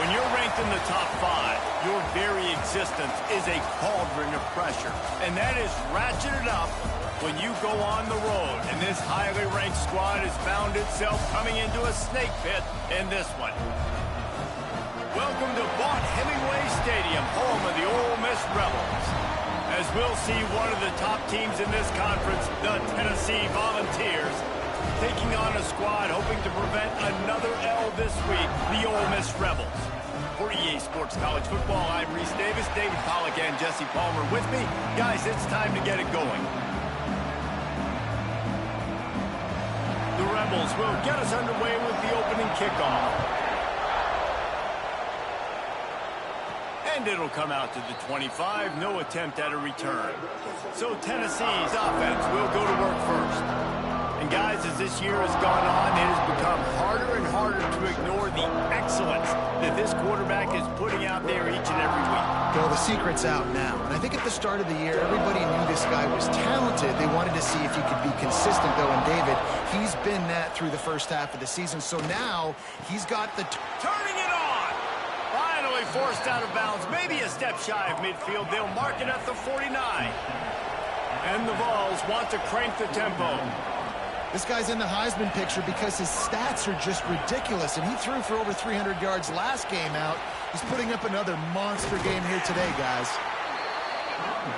When you're ranked in the top 5, your very existence is a cauldron of pressure. And that is ratcheted up when you go on the road. And this highly ranked squad has found itself coming into a snake pit in this one. Welcome to Hemingway Stadium, home of the Ole Miss Rebels. As we'll see one of the top teams in this conference, the Tennessee Volunteers, taking on a squad hoping to prevent another L this week, the Ole Miss Rebels. For EA Sports College Football, I'm Reese Davis, David Pollack, and Jesse Palmer with me. Guys, it's time to get it going. The Rebels will get us underway with the opening kickoff. And it'll come out to the 25, no attempt at a return. So Tennessee's offense will go to work first. And guys, as this year has gone on, it has become harder and harder to ignore the excellence that this quarterback is putting out there each and every week. Well, the secret's out now. And I think at the start of the year, everybody knew this guy was talented. They wanted to see if he could be consistent, though. And David, he's been that through the first half of the season. So now he's got the... Turning it on! Finally forced out of bounds, maybe a step shy of midfield. They'll mark it at the 49. And the Vols want to crank the tempo. This guy's in the Heisman picture because his stats are just ridiculous, and he threw for over 300 yards last game out. He's putting up another monster game here today, guys.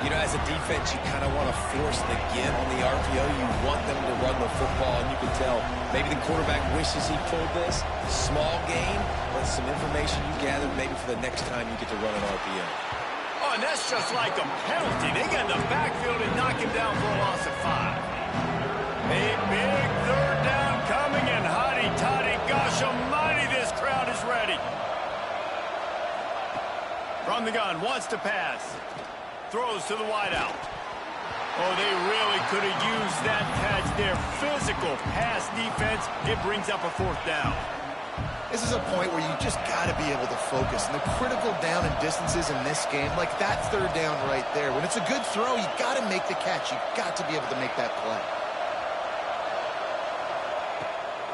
You know, as a defense, you kind of want to force the give on the RPO. You want them to run the football, and you can tell maybe the quarterback wishes he pulled this. Small game, but some information you gathered maybe for the next time you get to run an RPO. Oh, and that's just like a penalty. They get in the backfield and knock him down for a loss of 5. A big third down coming, and hotty-toddy, gosh almighty, this crowd is ready. From the gun, wants to pass. Throws to the wideout. Oh, they really could have used that catch there. Physical pass defense. It brings up a 4th down. This is a point where you just got to be able to focus. And the critical down and distances in this game, like that 3rd down right there. When it's a good throw, you got to make the catch. You got to be able to make that play.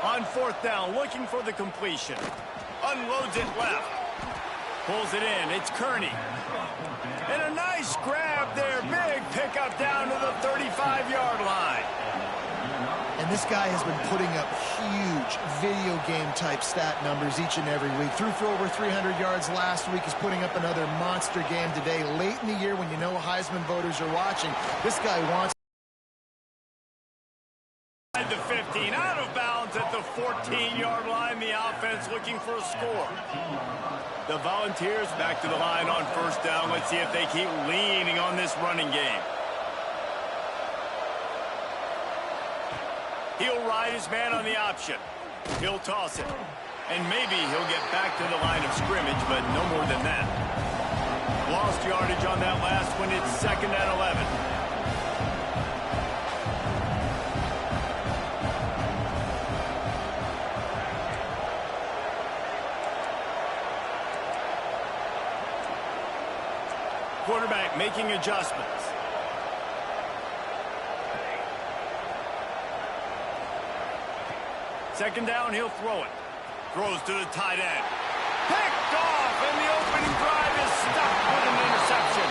On 4th down, looking for the completion. Unloads it left. Pulls it in. It's Kearney. And a nice grab there. Big pickup down to the 35-yard line. And this guy has been putting up huge video game-type stat numbers each and every week. Threw for over 300 yards last week. He's putting up another monster game today. Late in the year when you know Heisman voters are watching, this guy wants... The 15, out of bounds at the 14-yard line. The offense looking for a score. The Volunteers back to the line on 1st down. Let's see if they keep leaning on this running game. He'll ride his man on the option. He'll toss it. And maybe he'll get back to the line of scrimmage, but no more than that. Lost yardage on that last one. It's 2nd and 11. Quarterback making adjustments. Second down, he'll throw it. Throws to the tight end. Picked off, and the opening drive is stuck with an interception.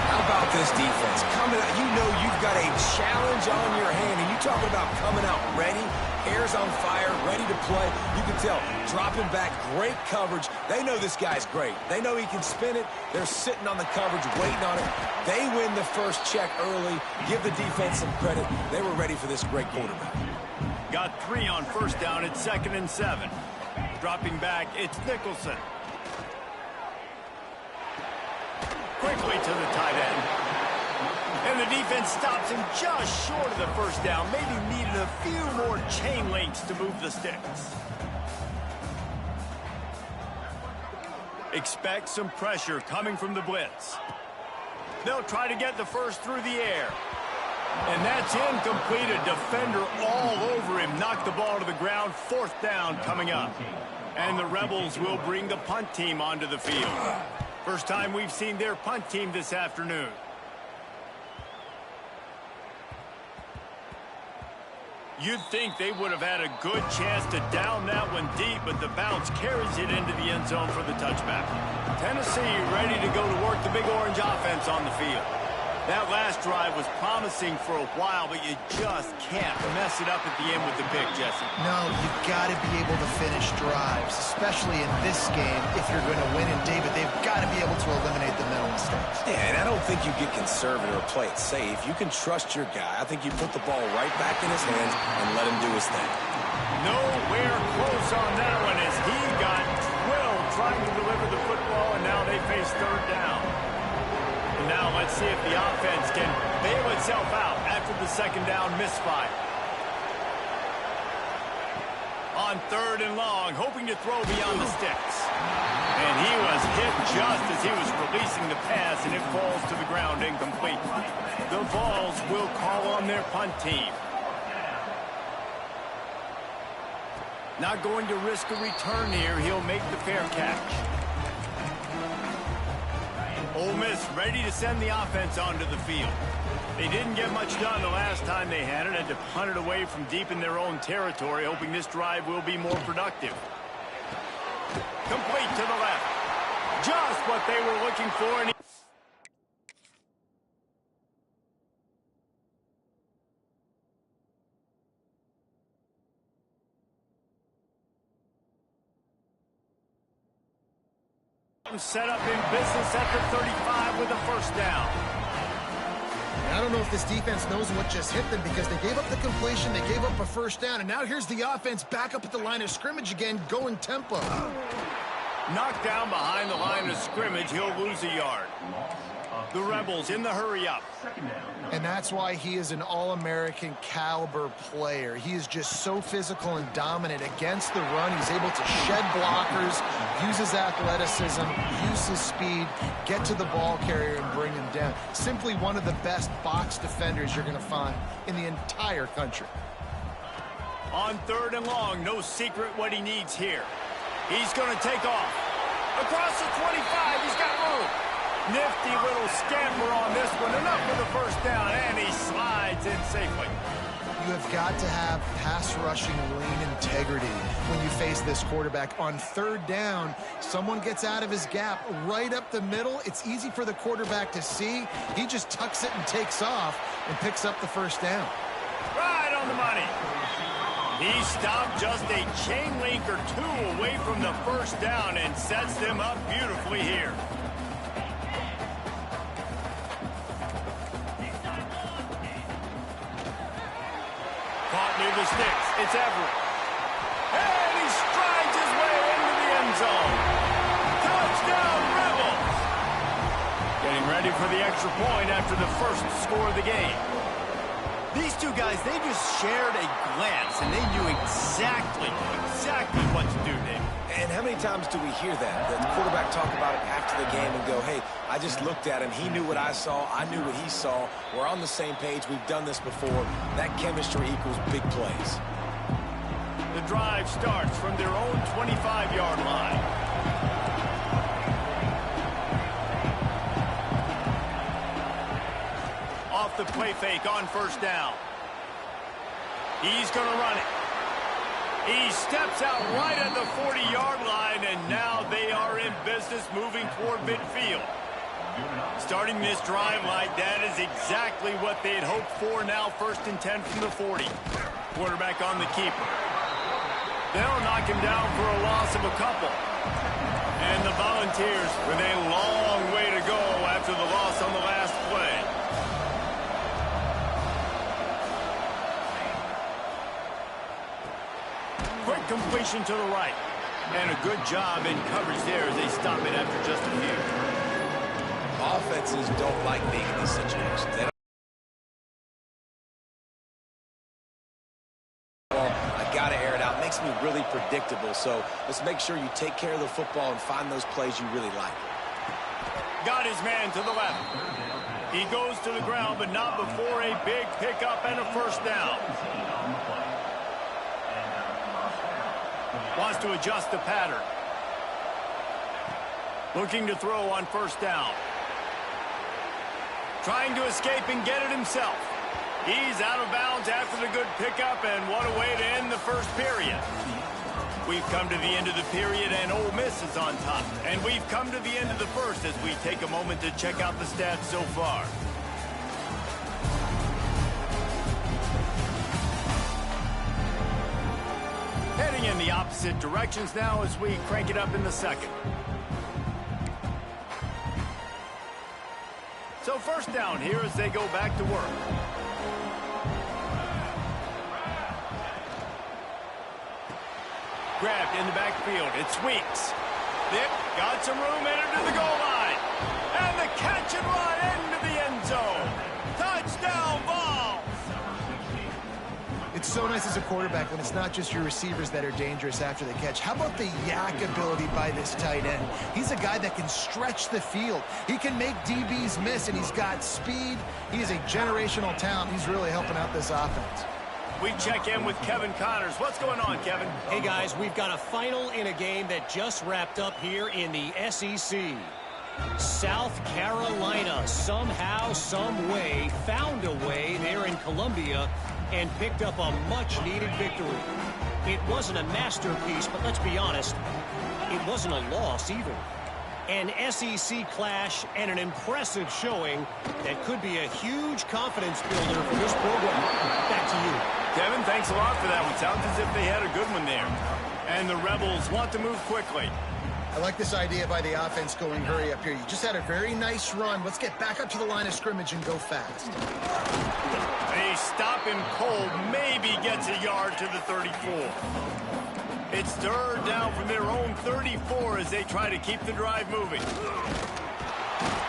How about this defense? Coming out, you know you've got a challenge on your hand, and you talking about coming out ready, hair's on fire, ready to play. You can tell, dropping back, great coverage. They know this guy's great. They know he can spin it. They're sitting on the coverage, waiting on it. They win the first check early. Give the defense some credit. They were ready for this great quarterback. Got 3 on 1st down. It's 2nd and 7. Dropping back, it's Nicholson. Quickly to the tight end. And the defense stops him just short of the 1st down. Maybe needed a few more chain links to move the sticks. Expect some pressure coming from the blitz. They'll try to get the first through the air. And that's incomplete. A defender all over him. Knocked the ball to the ground. 4th down coming up. And the Rebels will bring the punt team onto the field. First time we've seen their punt team this afternoon. You'd think they would have had a good chance to down that one deep, but the bounce carries it into the end zone for the touchback. Tennessee ready to go to work the Big Orange offense on the field. That last drive was promising for a while, but you just can't mess it up at the end with the pick, Jesse. No, you've got to be able to finish drives, especially in this game. If you're going to win, and David, they've got to be able to eliminate the mental mistakes. Yeah, and I don't think you get conservative or play it safe. You can trust your guy. I think you put the ball right back in his hands and let him do his thing. Nowhere close on that one as he got drilled trying to deliver the football, and now they face third down. And now let's see if the offense can bail itself out after the second down misfire. On third and long, hoping to throw beyond the sticks. And he was hit just as he was releasing the pass, and it falls to the ground incomplete. The Vols will call on their punt team. Not going to risk a return here. He'll make the fair catch. Ole Miss ready to send the offense onto the field. They didn't get much done the last time they had it. Had to punt it away from deep in their own territory, hoping this drive will be more productive. Complete to the left. Just what they were looking for. And set up in business at the 35 with a first down. I don't know if this defense knows what just hit them because they gave up the completion, they gave up a first down, and now here's the offense back up at the line of scrimmage again, going tempo. Knocked down behind the line of scrimmage, he'll lose a yard. The Rebels in the hurry-up. And that's why he is an All-American caliber player. He is just so physical and dominant against the run. He's able to shed blockers, use his athleticism, use his speed, get to the ball carrier and bring him down. Simply one of the best box defenders you're going to find in the entire country. On third and long, no secret what he needs here. He's going to take off. Across the 25, he's got room. Nifty little scamper on this one. Enough for the first down, and he slides in safely. You have got to have pass rushing lane integrity when you face this quarterback. On third down, someone gets out of his gap right up the middle. It's easy for the quarterback to see. He just tucks it and takes off and picks up the first down. Right on the money. He stopped just a chain link or two away from the first down and sets them up beautifully here. Caught near the sticks. It's Everett. And he strides his way into the end zone. Touchdown, Rebels! Getting ready for the extra point after the first score of the game. These two guys, they just shared a glance, and they knew exactly what to do, Dave. And how many times do we hear that? The quarterback talk about it after the game and go, hey, I just looked at him. He knew what I saw. I knew what he saw. We're on the same page. We've done this before. That chemistry equals big plays. The drive starts from their own 25-yard line. Off the play fake on first down. He's going to run it. He steps out right at the 40-yard line, and now they are in business moving toward midfield. Starting this drive like that is exactly what they had hoped for. Now first and 10 from the 40. Quarterback on the keeper. They'll knock him down for a loss of a couple. And the Volunteers with a long way to go after the loss on the last play. Quick completion to the right. And a good job in coverage there as they stop it after just a few. Offenses don't like being in these situations. They don't. I got to air it out. Makes me really predictable. So let's make sure you take care of the football and find those plays you really like. Got his man to the left. He goes to the ground, but not before a big pickup and a first down. Wants to adjust the pattern. Looking to throw on first down. Trying to escape and get it himself. He's out of bounds after the good pickup, and what a way to end the first period. We've come to the end of the period, and Ole Miss is on top. And we've come to the end of the first as we take a moment to check out the stats so far. Heading in the opposite directions now as we crank it up in the second. So first down here as they go back to work. Grabbed in the backfield. It's Weeks. They've got some room into the goal line. And the catch and run into the end zone. Touchdown, Vols! It's so nice as a quarterback when it's not just your receivers that are dangerous after the catch. How about the yak ability by this tight end? He's a guy that can stretch the field. He can make DBs miss, and he's got speed. He is a generational talent. He's really helping out this offense. We check in with Kevin Connors. What's going on, Kevin? Hey, guys, we've got a final in a game that just wrapped up here in the SEC. South Carolina somehow, some way, found a way there in Columbia and picked up a much-needed victory. It wasn't a masterpiece, but let's be honest, it wasn't a loss either. An SEC clash and an impressive showing that could be a huge confidence builder for this program. Back to you. Kevin, thanks a lot for that one. Sounds as if they had a good one there. And the Rebels want to move quickly. I like this idea by the offense going hurry up here. You just had a very nice run. Let's get back up to the line of scrimmage and go fast. They stop him cold. Maybe gets a yard to the 34. It's third down from their own 34 as they try to keep the drive moving.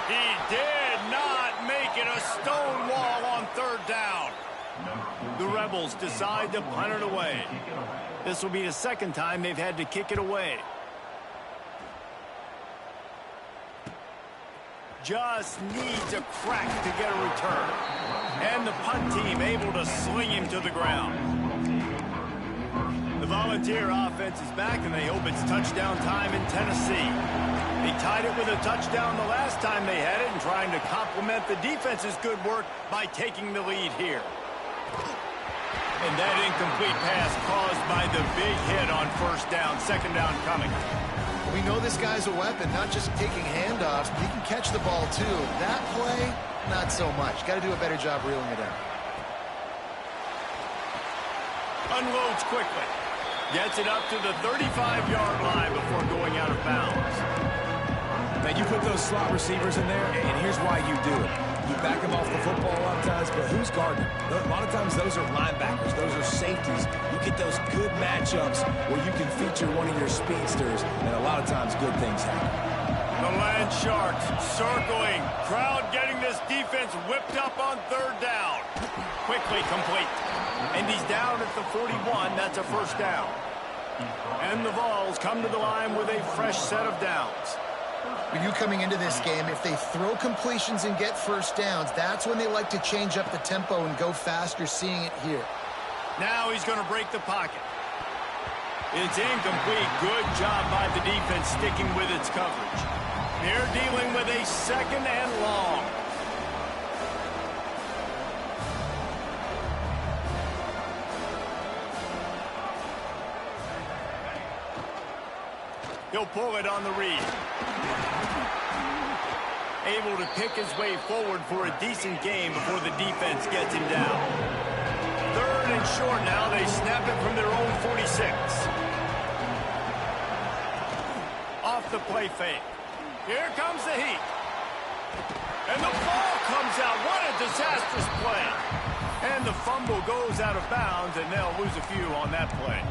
He did not make it a stone wall on third down. The Rebels decide to punt it away. This will be the second time they've had to kick it away. Just needs a crack to get a return. And the punt team able to sling him to the ground. The Volunteer offense is back, and they hope it's touchdown time in Tennessee. They tied it with a touchdown the last time they had it and trying to complement the defense's good work by taking the lead here. And that incomplete pass caused by the big hit on first down. Second down coming. We know this guy's a weapon, not just taking handoffs, but he can catch the ball too. That play, not so much. Got to do a better job reeling it in. Unloads quickly. Gets it up to the 35-yard line before going out of bounds. Now, you put those slot receivers in there, and here's why you do it. You back them off the football a lot of times, but who's guarding them? A lot of times those are linebackers. Those are safeties. You get those good matchups where you can feature one of your speedsters, and a lot of times good things happen. The Land Sharks circling. Crowd getting this defense whipped up on third down. Quickly complete. And he's down at the 41. That's a first down. And the Vols come to the line with a fresh set of downs. When you coming into this game, if they throw completions and get first downs, that's when they like to change up the tempo and go faster, seeing it here. Now he's going to break the pocket. It's incomplete. Good job by the defense sticking with its coverage. They're dealing with a second and long. He'll pull it on the read. Able to pick his way forward for a decent game before the defense gets him down. Third and short now. They snap it from their own 46. Off the play fake. Here comes the heat. And the ball comes out. What a disastrous play. And the fumble goes out of bounds, and they'll lose a few on that play.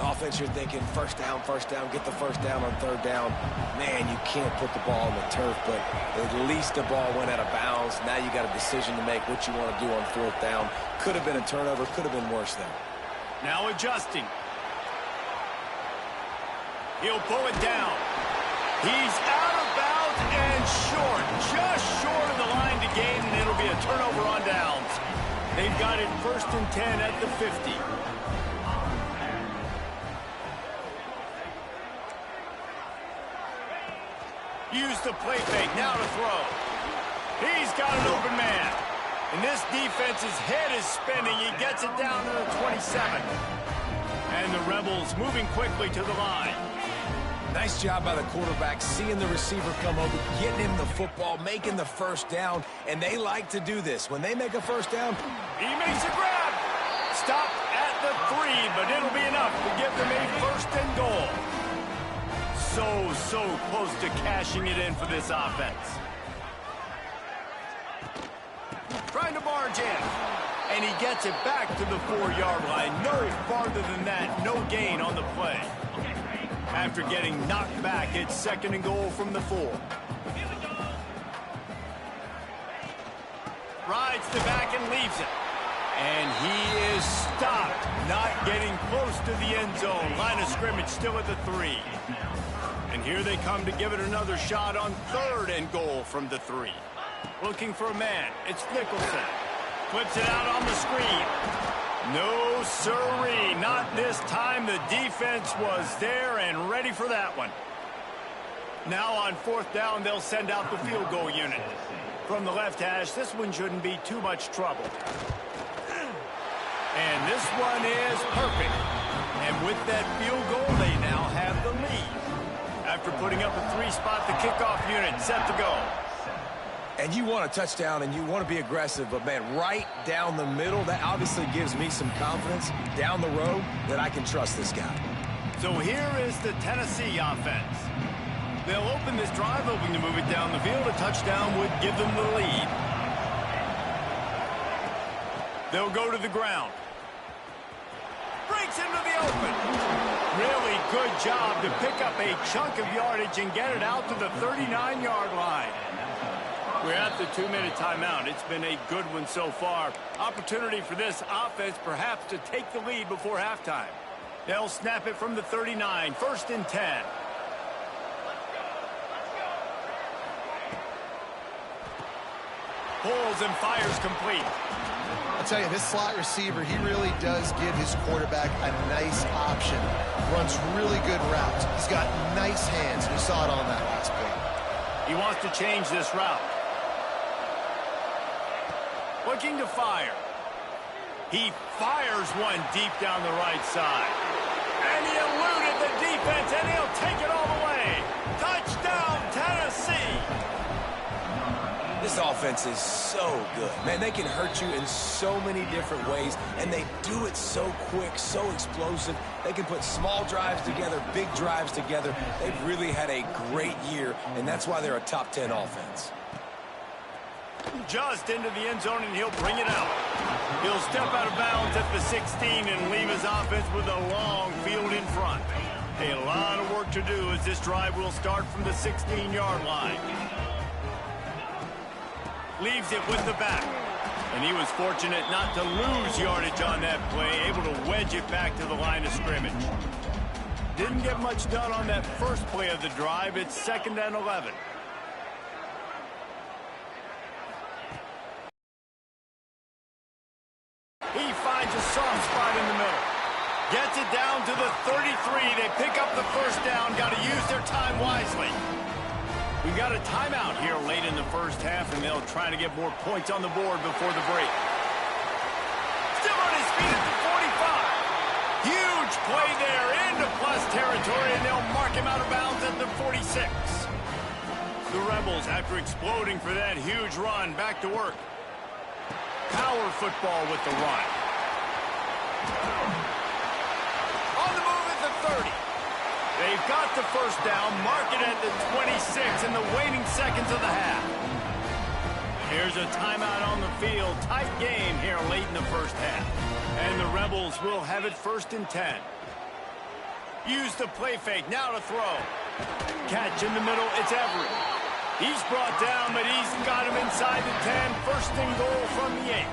Offense, you're thinking first down, get the first down on third down. Man, you can't put the ball on the turf, but at least the ball went out of bounds. Now you got a decision to make what you want to do on fourth down. Could have been a turnover, could have been worse there. Now adjusting. He'll pull it down. He's out of bounds and short, just short of the line to gain, and it'll be a turnover on downs. They've got it first and 10 at the 50. Use the play fake now to throw. He's got an open man. And this defense's head is spinning. He gets it down to the 27. And the Rebels moving quickly to the line. Nice job by the quarterback, seeing the receiver come over, getting him the football, making the first down, and they like to do this. When they make a first down, he makes a grab. Stopped at the 3, but it'll be enough to give them a first and goal. So close to cashing it in for this offense. Trying to barge in. And he gets it back to the 4-yard line. No farther than that. No gain on the play. After getting knocked back, it's second and goal from the 4. Rides the back and leaves it. And he is stopped. Not getting close to the end zone. Line of scrimmage still at the 3. And here they come to give it another shot on third and goal from the 3. Looking for a man. It's Nicholson. Flips it out on the screen. No, sirree. Not this time. The defense was there and ready for that one. Now on fourth down, they'll send out the field goal unit. From the left hash, this one shouldn't be too much trouble. And this one is perfect. And with that field goal, they now have the lead. After putting up a 3-spot, the kickoff unit set to go. And you want a touchdown and you want to be aggressive, but man, right down the middle, that obviously gives me some confidence down the road that I can trust this guy. So here is the Tennessee offense. They'll open this drive, hoping to move it down the field. A touchdown would give them the lead. They'll go to the ground. Breaks into the open. Really good job to pick up a chunk of yardage and get it out to the 39-yard line. We're at the 2-minute timeout. It's been a good one so far. Opportunity for this offense perhaps to take the lead before halftime. They'll snap it from the 39, first and 10. Pulls and fires complete. I'll tell you, this slot receiver, he really does give his quarterback a nice option. Runs really good routes. He's got nice hands. We saw it on that last play. He wants to change this route. Looking to fire. He fires one deep down the right side. And he eluded the defense, and he'll take it all the way. Touchdown, Tennessee! This offense is so good. Man, they can hurt you in so many different ways, and they do it so quick, so explosive. They can put small drives together, big drives together. They've really had a great year, and that's why they're a top 10 offense. Just into the end zone, and he'll bring it out. He'll step out of bounds at the 16 and leave his offense with a long field in front. A lot of work to do as this drive will start from the 16-yard line. Leaves it with the back. And he was fortunate not to lose yardage on that play, able to wedge it back to the line of scrimmage. Didn't get much done on that first play of the drive. It's second and 11. He finds a soft spot in the middle. Gets it down to the 33. They pick up the first down. Got to use their time wisely. We've got a timeout here late in the first half, and they'll try to get more points on the board before the break. Still on his feet at the 45. Huge play there into plus territory, and they'll mark him out of bounds at the 46. The Rebels, after exploding for that huge run, back to work. Power football with the run. On the move at the 30. They've got the first down, mark it at the 26 in the waning seconds of the half. Here's a timeout on the field. Tight game here late in the first half. And the Rebels will have it first and 10. Use the play fake, now to throw. Catch in the middle, it's Everett. He's brought down, but he's got him inside the 10. First and goal from the 8.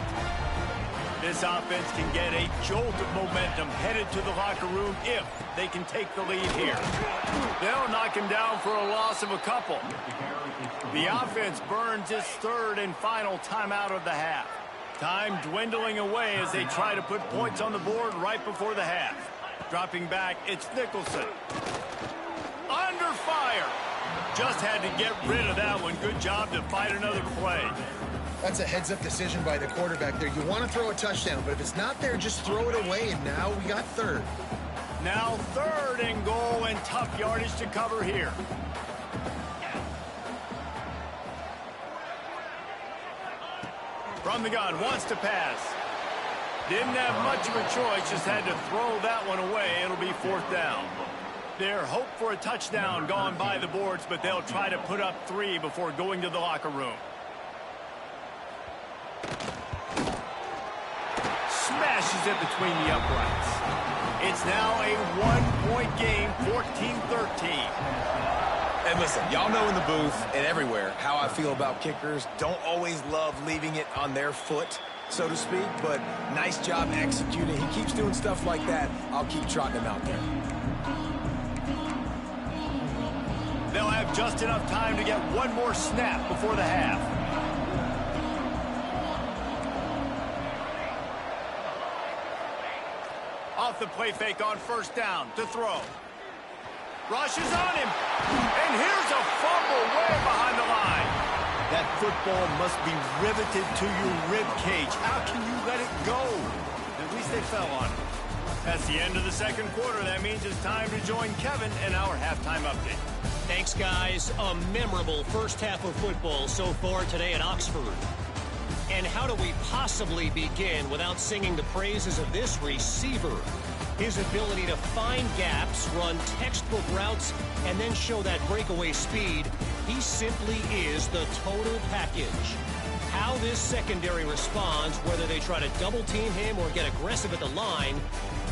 This offense can get a jolt of momentum headed to the locker room if they can take the lead here. They'll knock him down for a loss of a couple. The offense burns its third and final timeout of the half. Time dwindling away as they try to put points on the board right before the half. Dropping back, it's Nicholson. Under fire. Just had to get rid of that one. Good job to fight another play. That's a heads-up decision by the quarterback there. You want to throw a touchdown, but if it's not there, just throw it away, and now we got third. Now third and goal, and tough yardage to cover here. From the gun, wants to pass. Didn't have much of a choice, just had to throw that one away. It'll be fourth down. Their hope for a touchdown gone by the boards, but they'll try to put up 3 before going to the locker room. Smashes it between the uprights. It's now a 1-point game, 14-13. And listen, y'all know in the booth and everywhere how I feel about kickers. Don't always love leaving it on their foot, so to speak, but nice job executing. He keeps doing stuff like that. I'll keep trotting him out there. They'll have just enough time to get one more snap before the half. Off the play fake on first down to throw. Rushes on him. And here's a fumble way behind the line. That football must be riveted to your rib cage. How can you let it go? At least they fell on it. That's the end of the second quarter. That means it's time to join Kevin in our halftime update. Thanks, guys. A memorable first half of football so far today at Oxford. And how do we possibly begin without singing the praises of this receiver? His ability to find gaps, run textbook routes, and then show that breakaway speed. He simply is the total package. How this secondary responds, whether they try to double team him or get aggressive at the line,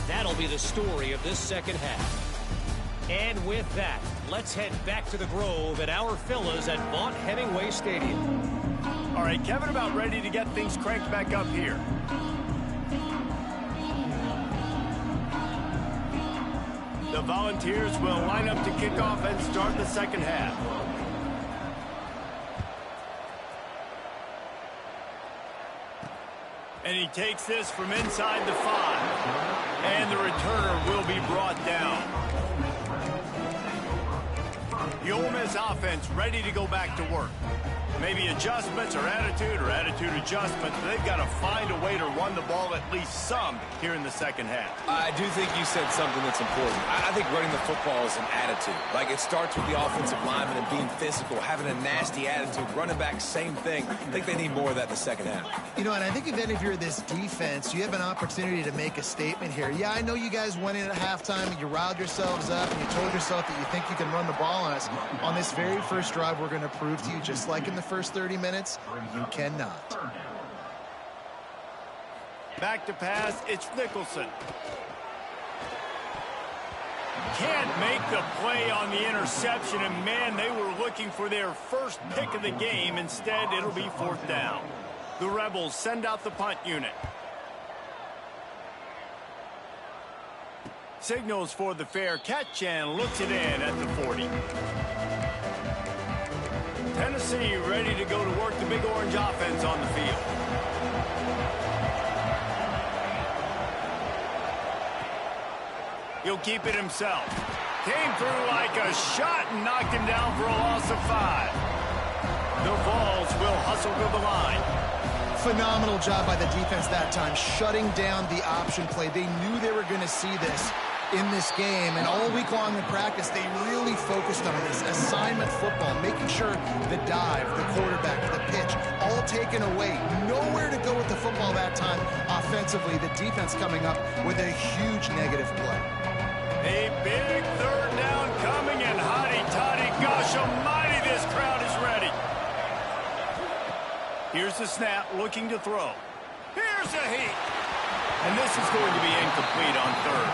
that'll be the story of this second half. And with that, let's head back to the Grove at our fellas at Vaught Hemingway Stadium. All right, Kevin, about ready to get things cranked back up here. The Volunteers will line up to kick off and start the second half. And he takes this from inside the 5. And the returner will be brought down. The Ole Miss offense ready to go back to work. Maybe adjustments or attitude adjustments. They've got to find a way to run the ball at least some here in the second half. I do think you said something that's important. I think running the football is an attitude. Like, it starts with the offensive lineman and being physical, having a nasty attitude. Running back, same thing. I think they need more of that in the second half. You know, and I think even if you're this defense, you have an opportunity to make a statement here. Yeah, I know you guys went in at halftime and you riled yourselves up and you told yourself that you think you can run the ball on us. On this very first drive, we're going to prove to you, just like in the first 30 minutes, you cannot. Back to pass, it's Nicholson. Can't make the play on the interception, and man, they were looking for their first pick of the game. Instead, it'll be fourth down. The Rebels send out the punt unit. Signals for the fair catch and looks it in at the 40. Tennessee ready to go to work the Big Orange offense on the field. He'll keep it himself. Came through like a shot and knocked him down for a loss of 5. The Vols will hustle to the line. Phenomenal job by the defense that time, shutting down the option play. They knew they were going to see this in this game, and all week long in practice, they really focused on this assignment football, making sure the dive, the quarterback, the pitch, all taken away. Nowhere to go with the football that time offensively. The defense coming up with a huge negative play. A big third down coming, and hotty-toddy, gosh almighty, this crowd is ready. Here's the snap, looking to throw. Here's a heat. And this is going to be incomplete on third.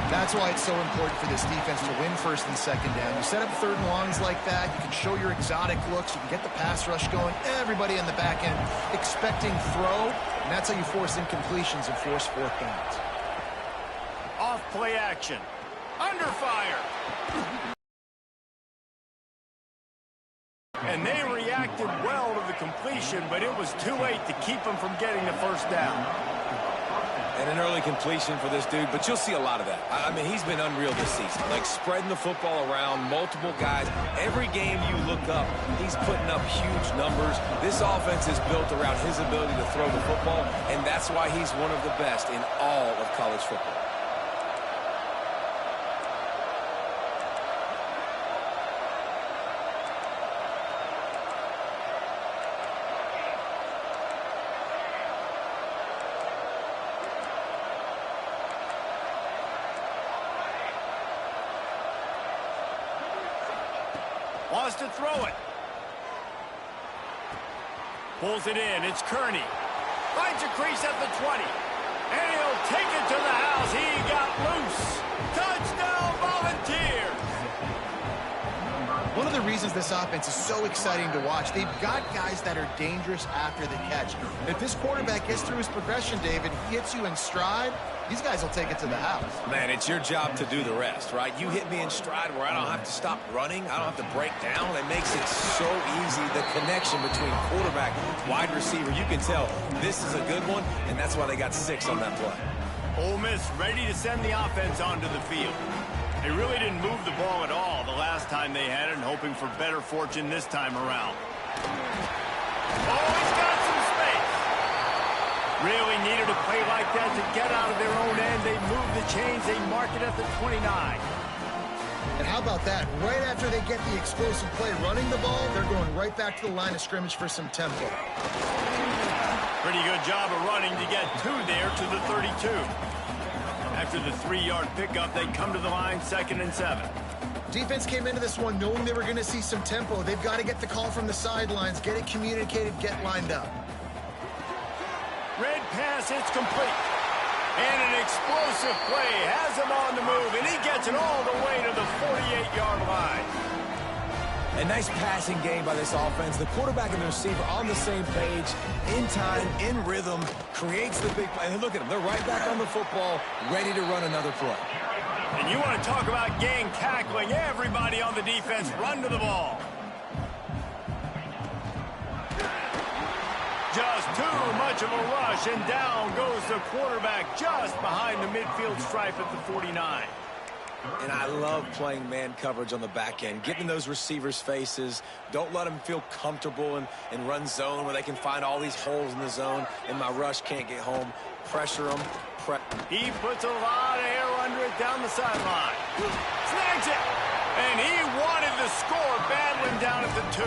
That's why it's so important for this defense to win first and second down. You set up third and longs like that, you can show your exotic looks, you can get the pass rush going, everybody in the back end expecting throw, and that's how you force incompletions and force fourth downs. Off play action. Under fire. And they reacted well to the completion, but it was too late to keep them from getting the first down. And an early completion for this dude, but you'll see a lot of that. I mean, he's been unreal this season. Like, spreading the football around, multiple guys. Every game you look up, he's putting up huge numbers. This offense is built around his ability to throw the football, and that's why he's one of the best in all of college football. Wants to throw it. Pulls it in. It's Kearney. Finds a crease at the 20. And he'll take it to the house. He got loose. Touchdown, Volunteers. One of the reasons this offense is so exciting to watch, they've got guys that are dangerous after the catch. If this quarterback gets through his progression, David, he hits you in stride, these guys will take it to the house. Man, it's your job to do the rest, right? You hit me in stride where I don't have to stop running. I don't have to break down. It makes it so easy. The connection between quarterback, wide receiver, you can tell this is a good one, and that's why they got 6 on that play. Ole Miss ready to send the offense onto the field. They really didn't move the ball at all the last time they had it, and hoping for better fortune this time around. Oh, he's got some space. Really needed a play like that to get out of their own end. They move the chains. They mark it at the 29. And how about that? Right after they get the explosive play running the ball, they're going right back to the line of scrimmage for some tempo. Pretty good job of running to get 2 there to the 32. After the 3-yard pickup, they come to the line 2nd and 7. Defense came into this one knowing they were going to see some tempo. They've got to get the call from the sidelines, get it communicated, get lined up. Red pass, it's complete. And an explosive play has him on the move, and he gets it all the way to the 48-yard line. A nice passing game by this offense. The quarterback and the receiver on the same page, in time, in rhythm, creates the big play. And look at them. They're right back on the football, ready to run another play. And you want to talk about gang tackling. Everybody on the defense run to the ball. Just too much of a rush, and down goes the quarterback just behind the midfield stripe at the 49. And I love playing man coverage on the back end, getting those receivers' faces. Don't let them feel comfortable and run zone where they can find all these holes in the zone, and my rush can't get home. Pressure them. He puts a lot of air under it down the sideline. Snags it. And he wanted the score, battling down at the 2.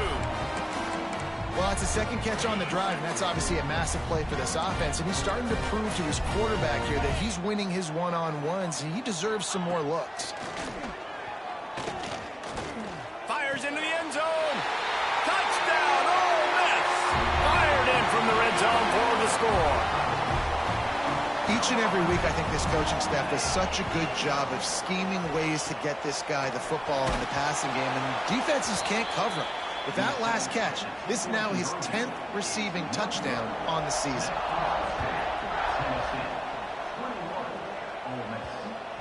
Well, it's a second catch on the drive, and that's obviously a massive play for this offense. And he's starting to prove to his quarterback here that he's winning his one-on-ones, and he deserves some more looks. Fires into the end zone. Touchdown, Ole Miss. Fired in from the red zone for the score. Each and every week, I think this coaching staff does such a good job of scheming ways to get this guy the football in the passing game, and defenses can't cover him. With that last catch, this is now his 10th receiving touchdown on the season.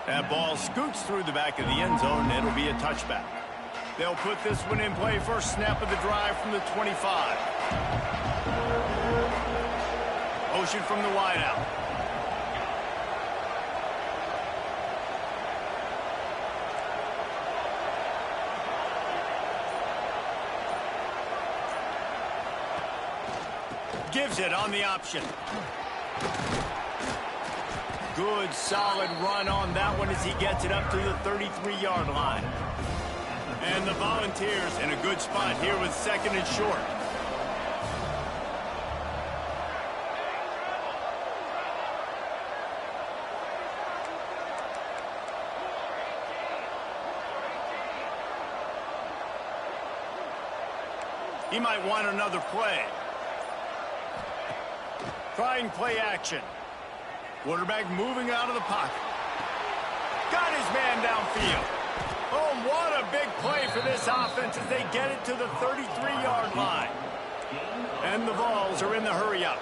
That ball scoots through the back of the end zone, and it'll be a touchback. They'll put this one in play first snap of the drive from the 25. Motion from the wideout. Gives it on the option. Good, solid run on that one as he gets it up to the 33-yard line. And the Volunteers in a good spot here with 2nd and short. He might want another play. Trying play action. Quarterback moving out of the pocket. Got his man downfield. Oh, what a big play for this offense as they get it to the 33-yard line. And the Vols are in the hurry-up.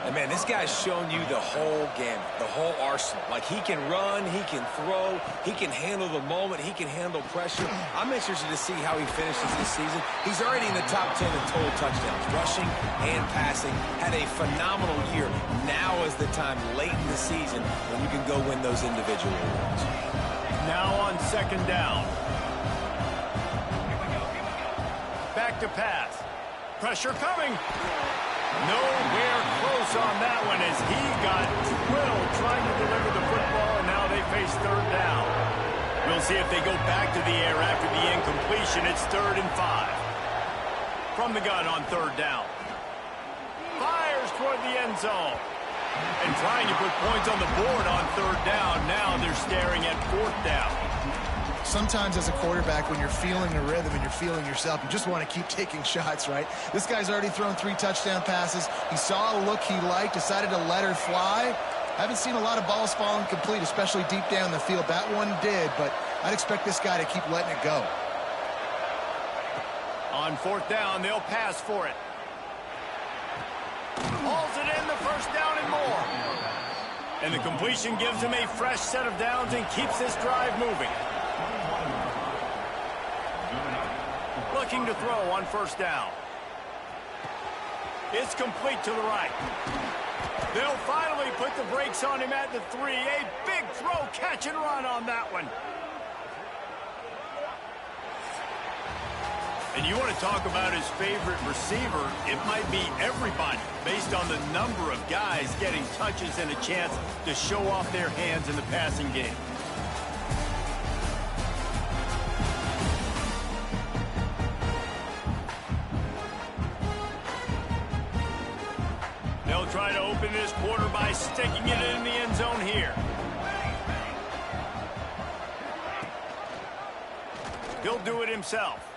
And, man, this guy's shown you the whole gamut, the whole arsenal. Like, he can run, he can throw, he can handle the moment, he can handle pressure. I'm interested to see how he finishes this season. He's already in the top 10 in total touchdowns, rushing and passing. Had a phenomenal year. Now is the time late in the season when you can go win those individual awards. Now on second down. Back to pass. Pressure coming. Nowhere close on that one as he got drilled trying to deliver the football, and now they face third down. We'll see if they go back to the air after the incompletion. It's 3rd and 5. From the gun on third down. Fires toward the end zone. And trying to put points on the board on third down. Now they're staring at 4th down. Sometimes as a quarterback, when you're feeling a rhythm and you're feeling yourself, you just want to keep taking shots, right? This guy's already thrown 3 touchdown passes. He saw a look he liked, decided to let her fly. Haven't seen a lot of balls falling complete, especially deep down the field. That one did, but I'd expect this guy to keep letting it go. On 4th down, they'll pass for it. Hauls it in, the 1st down and more. And the completion gives him a fresh set of downs and keeps this drive moving. Looking to throw on 1st down. It's complete to the right. They'll finally put the brakes on him at the 3. A big throw, catch and run on that one. And you want to talk about his favorite receiver, it might be everybody, based on the number of guys getting touches and a chance to show off their hands in the passing game. They'll try to open this quarter by sticking it in the end zone here. He'll do it himself.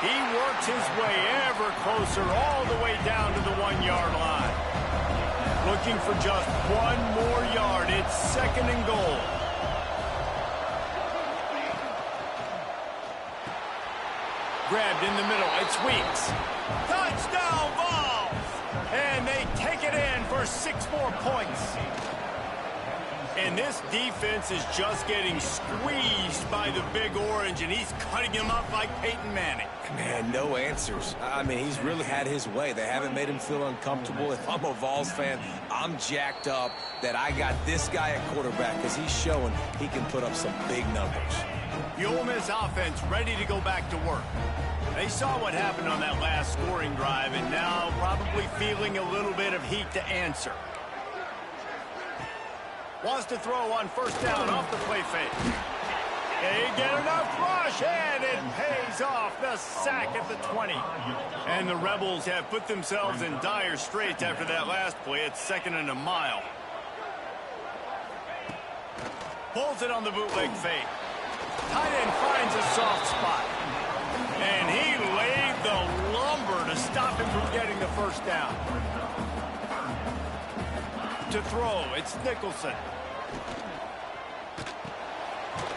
He works his way ever closer all the way down to the 1-yard line. Looking for just 1 more yard. It's 2nd and goal. Grabbed in the middle. It's Weeks. Touchdown, Vols! And they take it in for 6 more points. And this defense is just getting squeezed by the Big Orange, and he's cutting him up like Peyton Manning. Man, no answers. I mean, he's really had his way. They haven't made him feel uncomfortable. If I'm a Vols fan, I'm jacked up that I got this guy at quarterback because he's showing he can put up some big numbers. The Ole Miss offense ready to go back to work. They saw what happened on that last scoring drive, and now probably feeling a little bit of heat to answer. Wants to throw on 1st down off the play fake. They get enough rush, and it pays off. The sack at the 20. And the Rebels have put themselves in dire straits after that last play. It's 2nd and a mile. Pulls it on the bootleg fake. Tight end finds a soft spot. And he laid the lumber to stop him from getting the 1st down. To throw, it's Nicholson.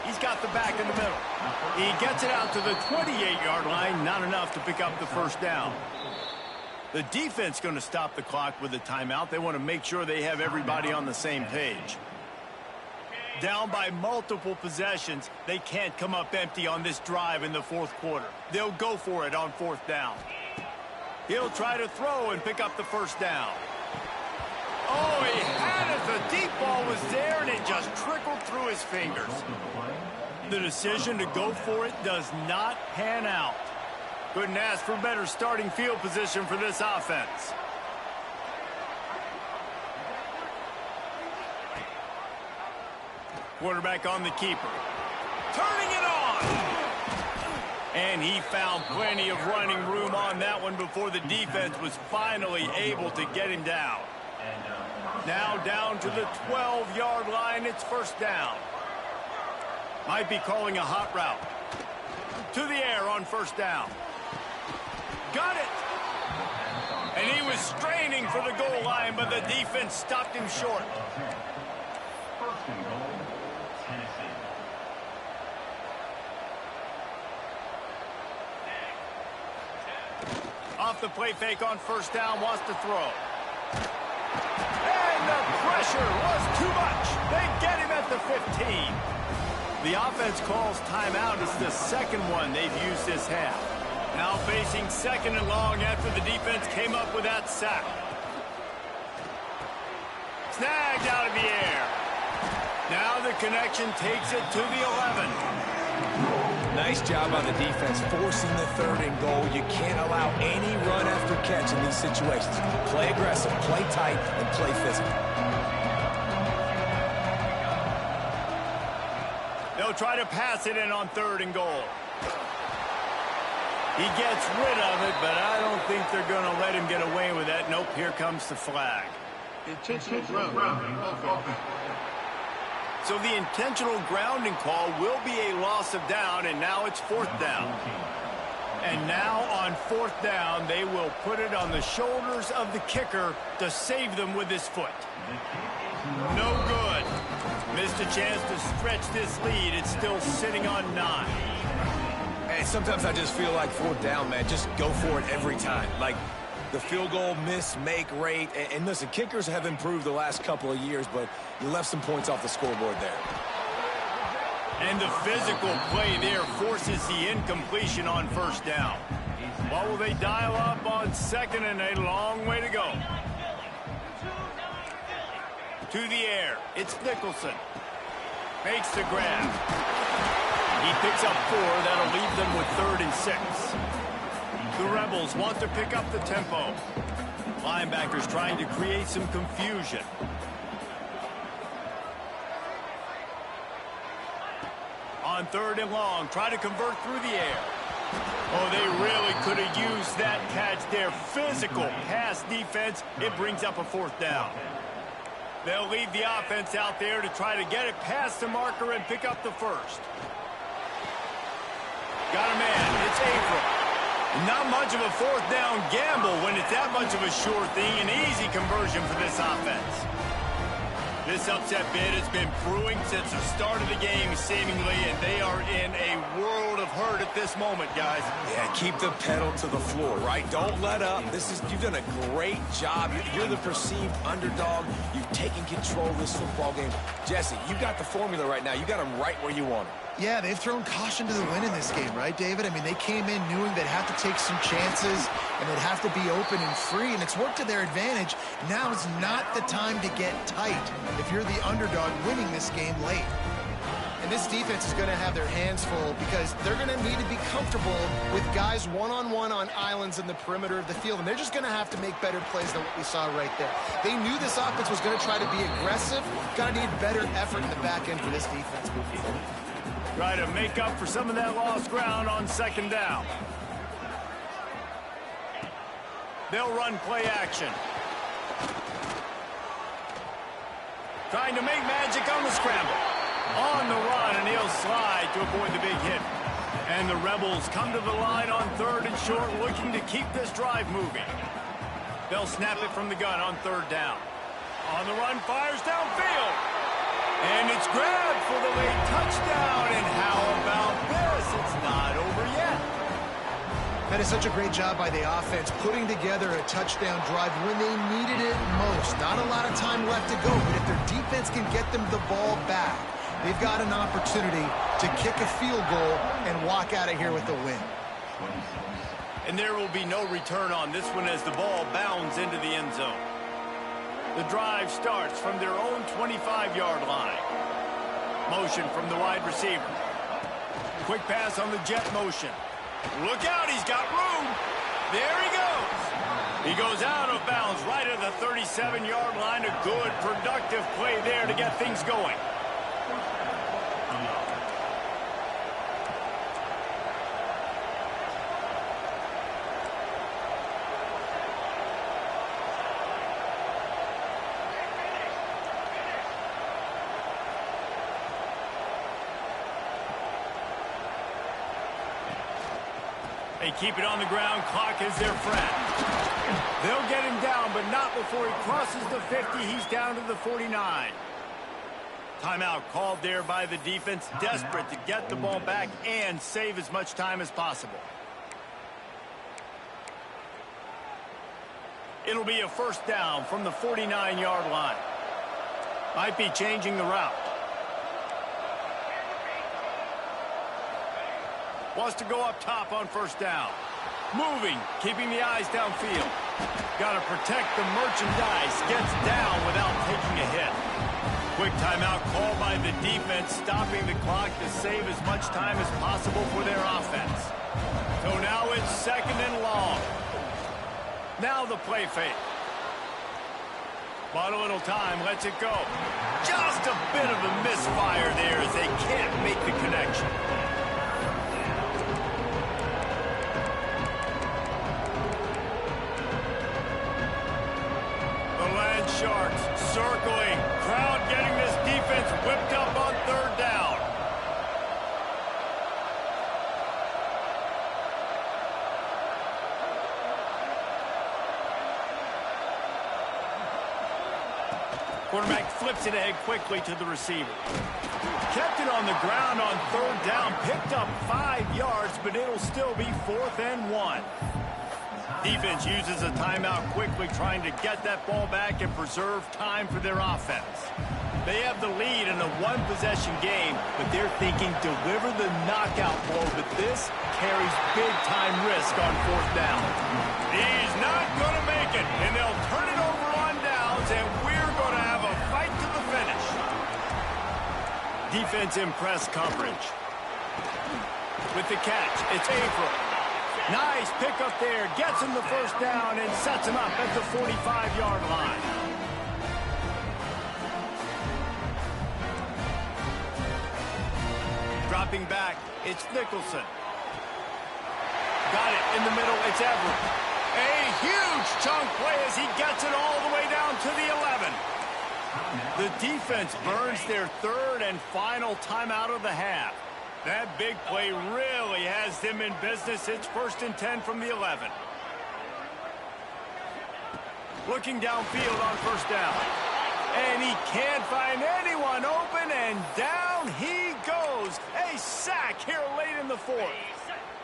He's got the back in the middle. He gets it out to the 28-yard line, not enough to pick up the 1st down. The defense going to stop the clock with a timeout. They want to make sure they have everybody on the same page. Down by multiple possessions, they can't come up empty on this drive in the 4th quarter. They'll go for it on 4th down. He'll try to throw and pick up the 1st down. Oh, he had it. The deep ball was there, and it just trickled through his fingers. The decision to go for it does not pan out. Couldn't ask for better starting field position for this offense. Quarterback on the keeper. Turning it on! And he found plenty of running room on that one before the defense was finally able to get him down. Now down to the 12-yard line. It's 1st down. Might be calling a hot route. To the air on 1st down. Got it! And he was straining for the goal line, but the defense stopped him short. Off the play fake on 1st down, wants to throw. And the pressure was too much. They get him at the 15. The offense calls timeout. It's the second one they've used this half. Now facing second and long after the defense came up with that sack. Snagged out of the air. Now the connection takes it to the 11. Nice job on the defense forcing the third and goal. You can't allow any run after catch in these situations. Play aggressive, play tight, and play physical. They'll try to pass it in on third and goal. He gets rid of it, but I don't think they're going to let him get away with that. Nope, here comes the flag. Intentional grounding. So the intentional grounding call will be a loss of down, and now it's fourth down. And now on fourth down, they will put it on the shoulders of the kicker to save them with his foot. No good. Missed a chance to stretch this lead. It's still sitting on 9. Hey, sometimes I just feel like fourth down, man. Just go for it every time. Like the field goal miss-make rate. And listen, kickers have improved the last couple of years, but you left some points off the scoreboard there. And the physical play there forces the incompletion on first down. What will they dial up on second and a long way to go? To the air. It's Nicholson. Makes the grab. He picks up 4. That'll leave them with 3rd and 6. The Rebels want to pick up the tempo. Linebackers trying to create some confusion. On 3rd and long, try to convert through the air. Oh, they really could have used that catch there. Physical pass defense. It brings up a 4th down. They'll leave the offense out there to try to get it past the marker and pick up the 1st. Got a man. It's April. Not much of a 4th down gamble when it's that much of a sure thing. An easy conversion for this offense. This upset bid has been brewing since the start of the game, seemingly, and they are in a world of hurt at this moment, guys. Yeah, keep the pedal to the floor, right? Don't let up. You've done a great job. You're the perceived underdog. You've taken control of this football game. Jesse, you got the formula right now. You got them right where you want them. Yeah, they've thrown caution to the wind in this game, right, David? I mean, they came in knowing they'd have to take some chances and they'd have to be open and free, and it's worked to their advantage. Now is not the time to get tight if you're the underdog winning this game late. And this defense is going to have their hands full because they're going to need to be comfortable with guys one-on-one on islands in the perimeter of the field, and they're just going to have to make better plays than what we saw right there. They knew this offense was going to try to be aggressive. Got to need better effort in the back end for this defense moving forward. Try to make up for some of that lost ground on 2nd down. They'll run play action. Trying to make magic on the scramble. On the run, and he'll slide to avoid the big hit. And the Rebels come to the line on 3rd and short, looking to keep this drive moving. They'll snap it from the gun on 3rd down. On the run, fires downfield. And it's grabbed for the late touchdown. And how about this? It's not over yet. That is such a great job by the offense, putting together a touchdown drive when they needed it most. Not a lot of time left to go, but if their defense can get them the ball back, they've got an opportunity to kick a field goal and walk out of here with a win. And there will be no return on this one as the ball bounds into the end zone. The drive starts from their own 25-yard line. Motion from the wide receiver. Quick pass on the jet motion. Look out, he's got room. There he goes. He goes out of bounds right at the 37-yard line. A good, productive play there to get things going. They keep it on the ground. Clock is their friend. They'll get him down, but not before he crosses the 50. He's down to the 49. Timeout called there by the defense, desperate to get the ball back and save as much time as possible. It'll be a first down from the 49-yard line. Might be changing the route. Wants to go up top on first down. Moving, keeping the eyes downfield. Got to protect the merchandise. Gets down without taking a hit. Quick timeout called by the defense, stopping the clock to save as much time as possible for their offense. So now it's second and long. Now the play fake. Bought a little time, lets it go. Just a bit of a misfire there as they can't make the connection. Sharks circling. Crowd getting this defense whipped up on third down. Quarterback flips it ahead quickly to the receiver. Kept it on the ground on third down. Picked up 5 yards, but it'll still be 4th and 1. Defense uses a timeout quickly, trying to get that ball back and preserve time for their offense. They have the lead in a one-possession game, but they're thinking deliver the knockout blow, but this carries big-time risk on 4th down. He's not going to make it, and they'll turn it over on downs, and we're going to have a fight to the finish. Defense in press coverage. With the catch, it's April. Nice pick up there, gets him the first down and sets him up at the 45-yard line. Dropping back, it's Nicholson. Got it in the middle, it's Everett. A huge chunk play as he gets it all the way down to the 11. The defense burns their third and final timeout of the half. That big play really has them in business. It's 1st and 10 from the 11. Looking downfield on first down. And he can't find anyone open, and down he goes. A sack here late in the 4th.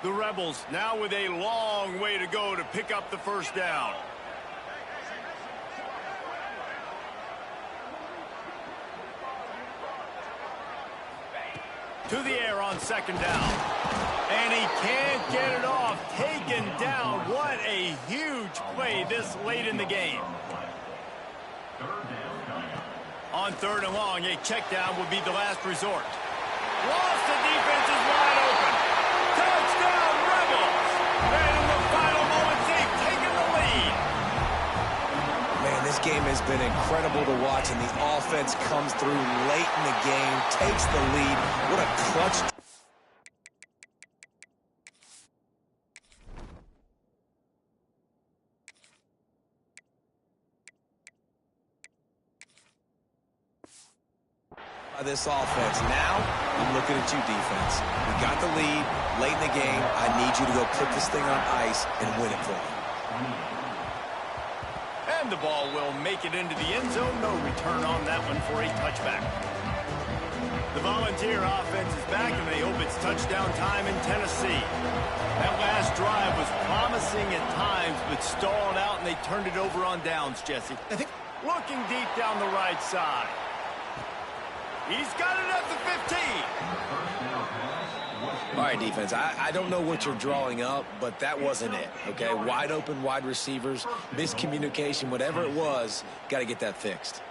The Rebels now with a long way to go to pick up the first down. To the air on second down. And he can't get it off. Taken down. What a huge play this late in the game. On third and long, a check down would be the last resort. Lost, the defense is wide open. Touchdown, Rebels. And in the final moments, they've taken the lead. Man, this game has been incredible to watch, and the offense comes through late in the game, takes the lead. What a clutch. This offense. Now, I'm looking at you, defense. We got the lead late in the game. I need you to go put this thing on ice and win it for me. And the ball will make it into the end zone. No return on that one for a touchback. The Volunteer offense is back, and they hope it's touchdown time in Tennessee. That last drive was promising at times, but stalled out, and they turned it over on downs, Jesse. Looking deep down the right side. He's got it at the 15. All right, defense, I don't know what you're drawing up, but that wasn't it, okay? Wide open wide receivers, miscommunication, whatever it was, got to get that fixed.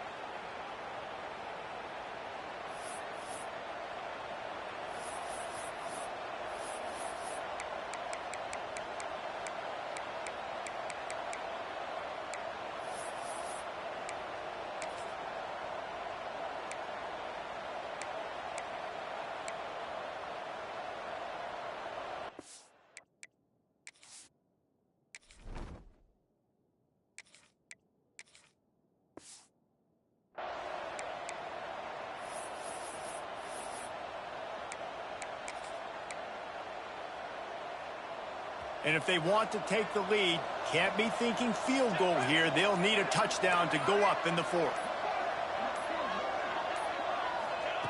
And if they want to take the lead, can't be thinking field goal here. They'll need a touchdown to go up in the 4th.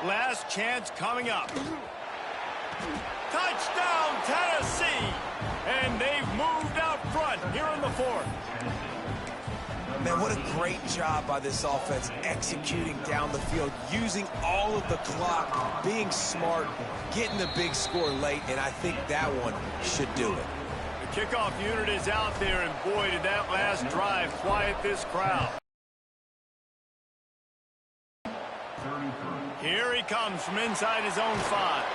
Last chance coming up. Touchdown, Tennessee! And they've moved out front here in the 4th. Man, what a great job by this offense executing down the field, using all of the clock, being smart, getting the big score late, and I think that one should do it. The kickoff unit is out there, and boy, did that last drive quiet this crowd. Here he comes from inside his own 5.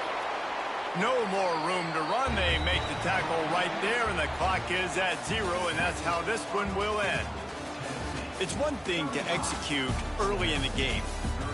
No more room to run. They make the tackle right there, and the clock is at 0, and that's how this one will end. It's one thing to execute early in the game.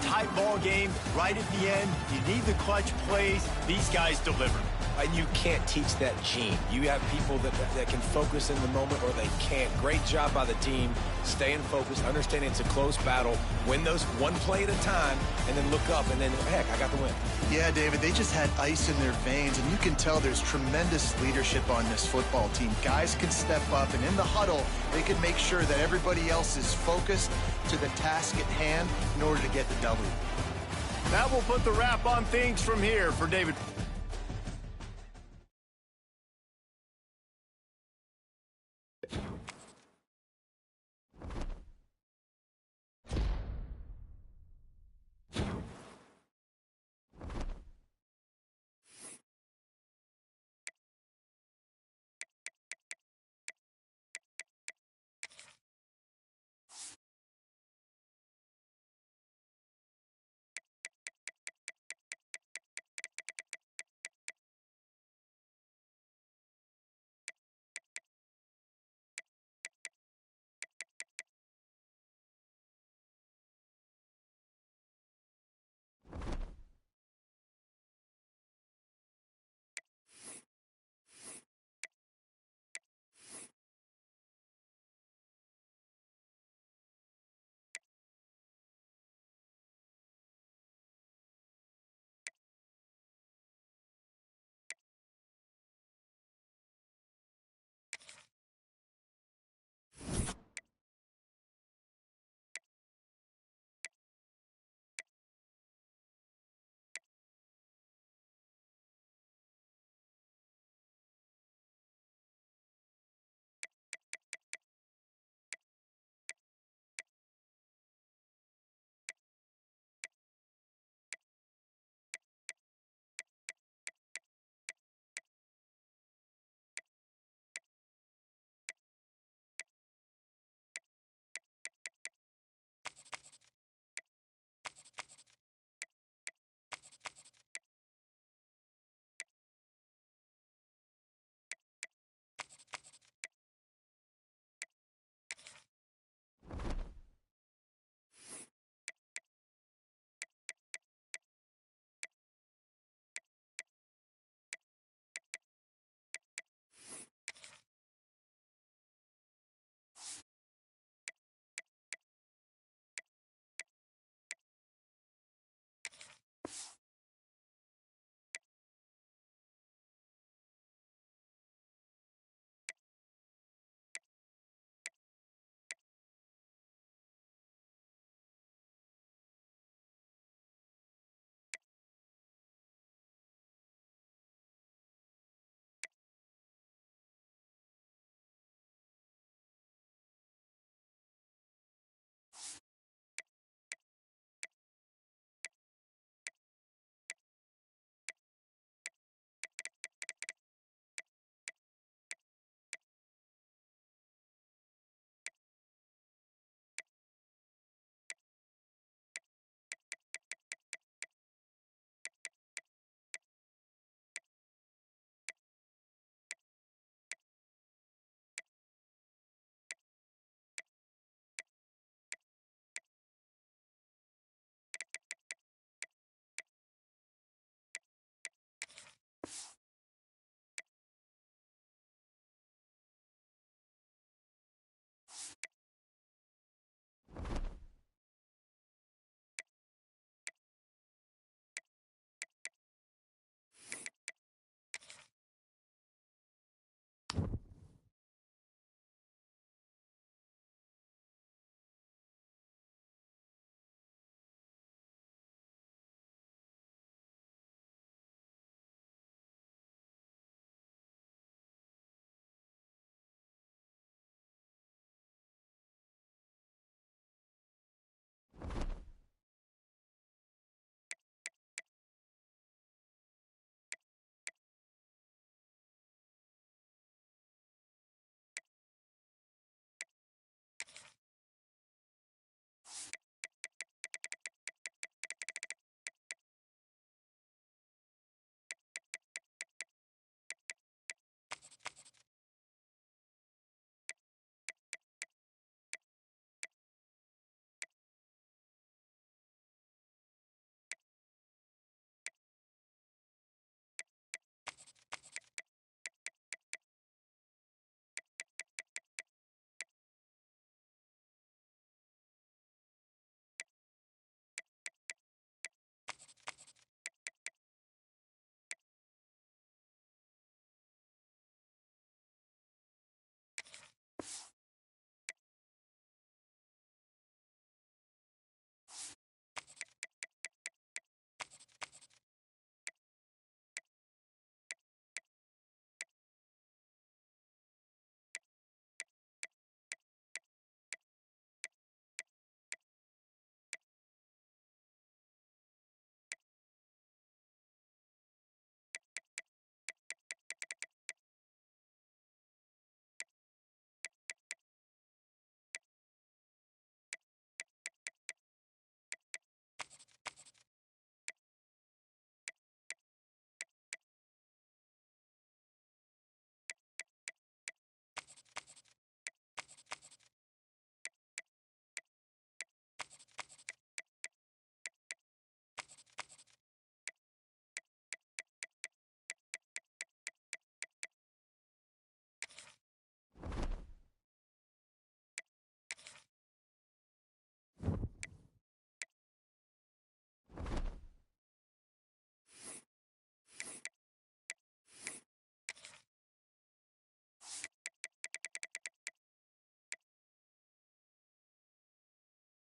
Tight ball game, right at the end, you need the clutch plays. These guys deliver. And you can't teach that gene. You have people that can focus in the moment or they can't. Great job by the team, staying focused, understanding it's a close battle, win those one play at a time, and then look up, and then, heck, I got the win. Yeah, David, they just had ice in their veins, and you can tell there's tremendous leadership on this football team. Guys can step up, and in the huddle, they can make sure that everybody else is focused to the task at hand in order to get the W. That will put the wrap on things from here for David.